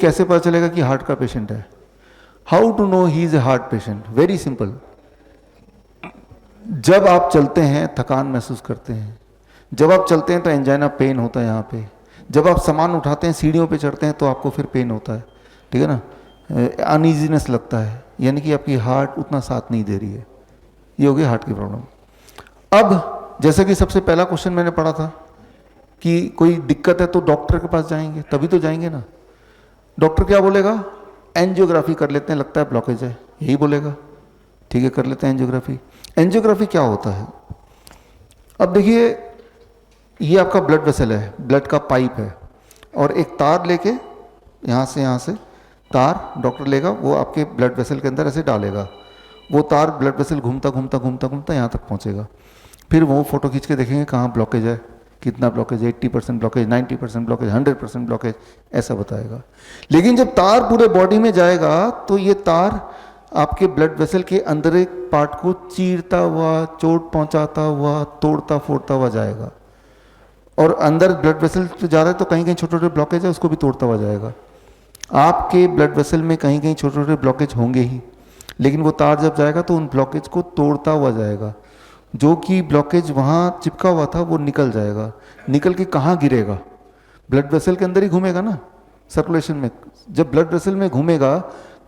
कैसे पता चलेगा कि हार्ट का पेशेंट है? How to know he is a heart patient? Very simple. जब आप चलते हैं थकान महसूस करते हैं, जब आप चलते हैं तो एंजाइना पेन होता है यहाँ पे, जब आप सामान उठाते हैं सीढ़ियों पे चढ़ते हैं तो आपको फिर पेन होता है, ठीक है ना, अनईजीनेस लगता है, यानी कि आपकी हार्ट उतना साथ नहीं दे रही है। ये हो गई हार्ट की प्रॉब्लम। अब जैसे कि सबसे पहला क्वेश्चन मैंने पढ़ा था कि कोई दिक्कत है तो डॉक्टर के पास जाएंगे, तभी तो जाएंगे ना। डॉक्टर क्या बोलेगा? एंजियोग्राफी कर लेते हैं, लगता है ब्लॉकेज है, यही बोलेगा। ठीक है, कर लेते हैं एंजियोग्राफी। एंजियोग्राफी क्या होता है? अब देखिए, ये आपका ब्लड वेसल है, ब्लड का पाइप है, और एक तार लेके यहाँ से तार डॉक्टर लेगा, वो आपके ब्लड वेसल के अंदर ऐसे डालेगा। वो तार ब्लड वेसल घूमता घूमता घूमता घूमता यहाँ तक पहुँचेगा। फिर वो फोटो खींच के देखेंगे कहाँ ब्लॉकेज है, कितना ब्लॉकेज है, 80% ब्लॉकेज, 90% ब्लॉकेज, 100% ब्लॉकेज, ऐसा बताएगा। लेकिन जब तार पूरे बॉडी में जाएगा तो ये तार आपके ब्लड वेसल के अंदर एक पार्ट को चीरता हुआ, चोट पहुंचाता हुआ, तोड़ता फोड़ता हुआ जाएगा। और अंदर ब्लड वेसल जा रहा है तो कहीं कहीं छोटे छोटे ब्लॉकेज है, उसको भी तोड़ता हुआ जाएगा। आपके ब्लड वेसल में कहीं कहीं छोटे छोटे ब्लॉकेज होंगे ही, लेकिन वो तार जब जाएगा तो उन ब्लॉकेज को तोड़ता हुआ जाएगा। जो कि ब्लॉकेज वहाँ चिपका हुआ था वो निकल जाएगा। निकल के कहाँ गिरेगा? ब्लड वेसल के अंदर ही घूमेगा ना, सर्कुलेशन में। जब ब्लड वेसल में घूमेगा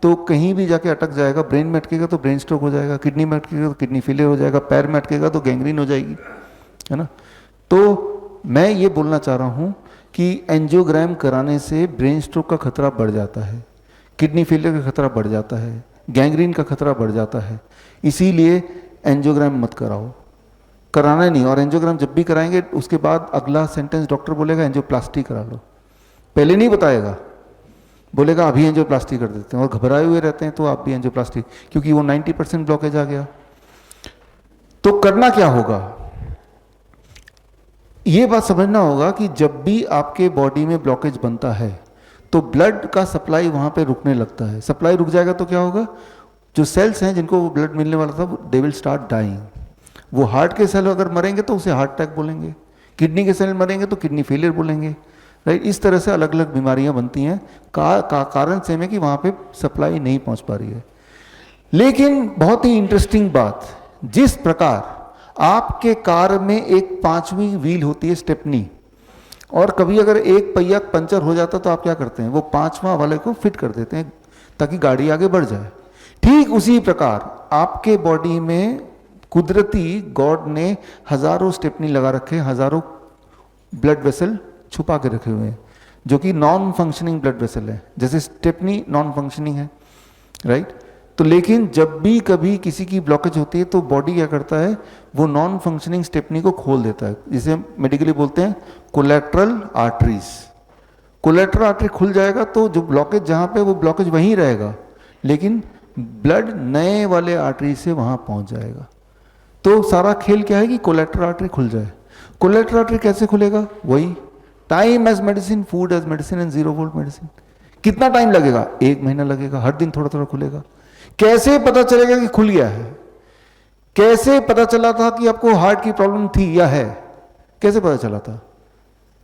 तो कहीं भी जाके अटक जाएगा। ब्रेन में अटकेगा तो ब्रेन स्ट्रोक हो जाएगा, किडनी में अटकेगा तो किडनी फेलियर हो जाएगा, पैर में अटकेगा तो गैंग्रीन हो जाएगी, है ना। तो मैं ये बोलना चाह रहा हूँ कि एंजियोग्राम कराने से ब्रेन स्ट्रोक का खतरा बढ़ जाता है, किडनी फेलियर का खतरा बढ़ जाता है, गैंग्रीन का खतरा बढ़ जाता है। इसीलिए एंजियोग्राम मत कराओ, कराना नहीं। और एंजियोग्राम जब भी कराएंगे उसके बाद अगला सेंटेंस डॉक्टर बोलेगा एंजियोप्लास्टी करा लो। पहले नहीं बताएगा, बोलेगा अभी एंजियोप्लास्टी कर देते हैं, और घबराए हुए रहते हैं तो आप भी एंजियोप्लास्टी, क्योंकि वो 90% ब्लॉकेज आ गया। तो करना क्या होगा? ये बात समझना होगा कि जब भी आपके बॉडी में ब्लॉकेज बनता है तो ब्लड का सप्लाई वहां पे रुकने लगता है। सप्लाई रुक जाएगा तो क्या होगा? जो सेल्स हैं जिनको वो ब्लड मिलने वाला था, दे विल स्टार्ट डाइंग। वो हार्ट के सेल अगर मरेंगे तो उसे हार्ट अटैक बोलेंगे, किडनी के सेल मरेंगे तो किडनी फेलियर बोलेंगे, राइट। इस तरह से अलग अलग बीमारियां बनती हैं कारण से में कि वहाँ पे सप्लाई नहीं पहुँच पा रही है। लेकिन बहुत ही इंटरेस्टिंग बात, जिस प्रकार आपके कार में एक 5वीं व्हील होती है, स्टेपनी, और कभी अगर एक पहिया पंचर हो जाता तो आप क्या करते हैं? वो 5वां वाले को फिट कर देते हैं ताकि गाड़ी आगे बढ़ जाए। ठीक उसी प्रकार आपके बॉडी में कुदरती गॉड ने हजारों स्टेपनी लगा रखे, हजारों ब्लड वेसल छुपा के रखे हुए हैं, जो कि नॉन फंक्शनिंग ब्लड वेसल है। जैसे स्टेपनी नॉन फंक्शनिंग है, राइट। तो लेकिन जब भी कभी किसी की ब्लॉकेज होती है तो बॉडी क्या करता है? वो नॉन फंक्शनिंग स्टेपनी को खोल देता है, जिसे मेडिकली बोलते हैं कोलेट्रल आर्टरीज। कोलेट्रल आर्टरी खुल जाएगा तो जो ब्लॉकेज जहाँ पे, वो ब्लॉकेज वहीं रहेगा, लेकिन ब्लड नए वाले आर्टरी से वहाँ पहुँच जाएगा। तो सारा खेल क्या है कि कोलेट्रल आर्टरी खुल जाए। कोलेट्रल आर्टरी कैसे खुलेगा? वही time as medicine, food as medicine and 0 volt medicine. कितना टाइम लगेगा? 1 महीना लगेगा, हर दिन थोड़ा थोड़ा खुलेगा। कैसे पता चलेगा कि खुल गया है? कैसे पता चला था कि आपको हार्ट की प्रॉब्लम थी या है? कैसे पता चला था?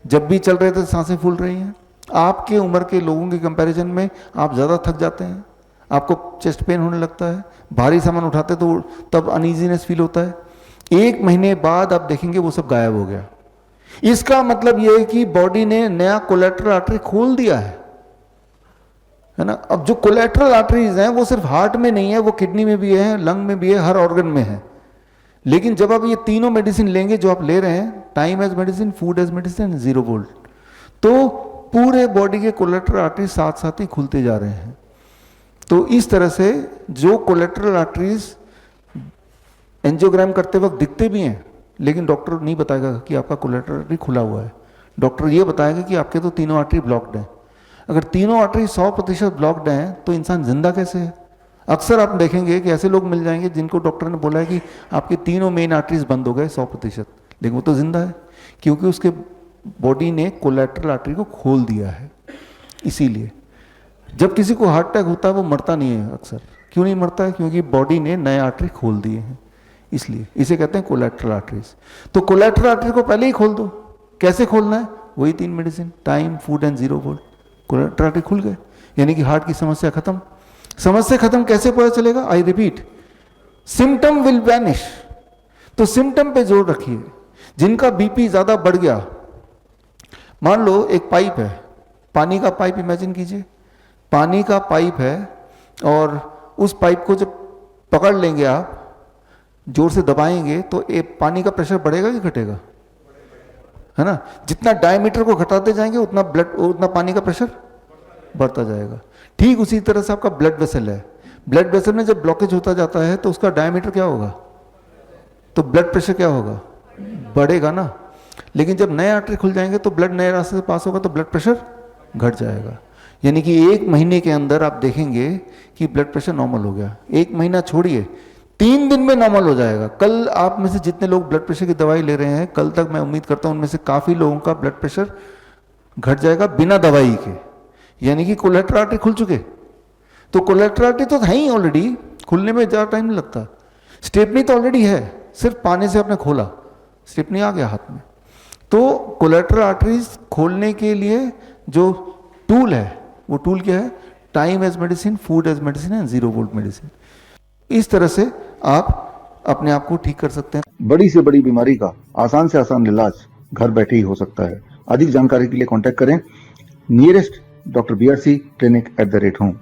जब भी चल रहे थे सांसें फूल रही हैं। आपके उम्र के लोगों के कंपैरिजन में आप ज़्यादा थक जाते हैं, आपको चेस्ट पेन होने लगता है, भारी सामान उठाते तो तब अनईजीनेस फील होता है। 1 महीने बाद आप देखेंगे वो सब गायब हो गया। इसका मतलब यह है कि बॉडी ने नया कोलेट्रल आर्टरी खोल दिया है ना। अब जो कोलेट्रल आर्टरीज हैं वो सिर्फ हार्ट में नहीं है, वो किडनी में भी है, लंग में भी है, हर ऑर्गन में है। लेकिन जब आप ये तीनों मेडिसिन लेंगे जो आप ले रहे हैं, time as medicine, food as medicine, 0 volt, तो पूरे बॉडी के कोलेट्रल आर्टरीज साथ साथ ही खुलते जा रहे हैं। तो इस तरह से जो कोलेट्रल आर्टरीज एंजियोग्राम करते वक्त दिखते भी हैं, लेकिन डॉक्टर नहीं बताएगा कि आपका कोलेट्रल आर्टरी खुला हुआ है। डॉक्टर ये बताएगा कि आपके तो तीनों आर्टरी ब्लॉक्ड हैं। अगर तीनों आर्टरी 100% ब्लॉक्ड हैं तो इंसान जिंदा कैसे है? अक्सर आप देखेंगे कि ऐसे लोग मिल जाएंगे जिनको डॉक्टर ने बोला है कि आपके तीनों मेन आर्टरीज बंद हो गए 100%, लेकिन वो तो जिंदा है, क्योंकि उसके बॉडी ने कोलेट्रल आर्टरी को खोल दिया है। इसीलिए जब किसी को हार्ट अटैक होता है वो मरता नहीं है अक्सर। क्यों नहीं मरता है? क्योंकि बॉडी ने नए आर्टरी खोल दिए हैं, इसलिए इसे कहते हैं कोलेट्रल आर्टरीज। तो कोलेट्रल आर्टरी को पहले ही खोल दो। कैसे खोलना है? वही 3 medicine, time, food and 0 volt. Collateral artery खुल गए। यानी कि हार्ट की समस्या खत्म। समस्या खत्म कैसे पता चलेगा? I repeat, symptom will vanish. तो सिम्टम पे जोर रखिए। जिनका बीपी ज्यादा बढ़ गया, मान लो एक पाइप है, पानी का पाइप इमेजिन कीजिए, पानी का पाइप है और उस पाइप को जब पकड़ लेंगे आप, जोर से दबाएंगे तो पानी का प्रेशर बढ़ेगा कि घटेगा? है ना? जितना डायमीटर को घटाते जाएंगे उतना पानी का प्रेशर बढ़ता जाएगा। ठीक उसी तरह से आपका ब्लड वेसल है, ब्लड वेसल में जब ब्लॉकेज होता जाता है तो उसका डायमीटर क्या होगा? तो ब्लड प्रेशर क्या होगा? बढ़ेगा ना। लेकिन जब नए आर्टरी खुल जाएंगे तो ब्लड नए रास्ते से पास होगा तो ब्लड प्रेशर घट जाएगा। यानी कि 1 महीने के अंदर आप देखेंगे कि ब्लड प्रेशर नॉर्मल हो गया। 1 महीना छोड़िए, 3 दिन में नॉर्मल हो जाएगा। कल आप में से जितने लोग ब्लड प्रेशर की दवाई ले रहे हैं, कल तक मैं उम्मीद करता हूं उनमें से काफी लोगों का ब्लड प्रेशर घट जाएगा बिना दवाई के। यानी कि कोलेटरल आर्टरी खुल चुके। तो कोलेटरल आर्टरी तो है ही ऑलरेडी, खुलने में ज़्यादा टाइम नहीं लगता। स्टेपनी तो ऑलरेडी है, सिर्फ पानी से आपने खोला, स्टेपनी आ गया हाथ में। तो कोलेटरल आर्टरीज खोलने के लिए जो टूल है, वो टूल क्या है? Time as medicine, food as medicine and 0 volt medicine. इस तरह से आप अपने आप को ठीक कर सकते हैं। बड़ी से बड़ी बीमारी का आसान से आसान इलाज घर बैठे ही हो सकता है। अधिक जानकारी के लिए कांटेक्ट करें nearest doctor BRC clinic @home।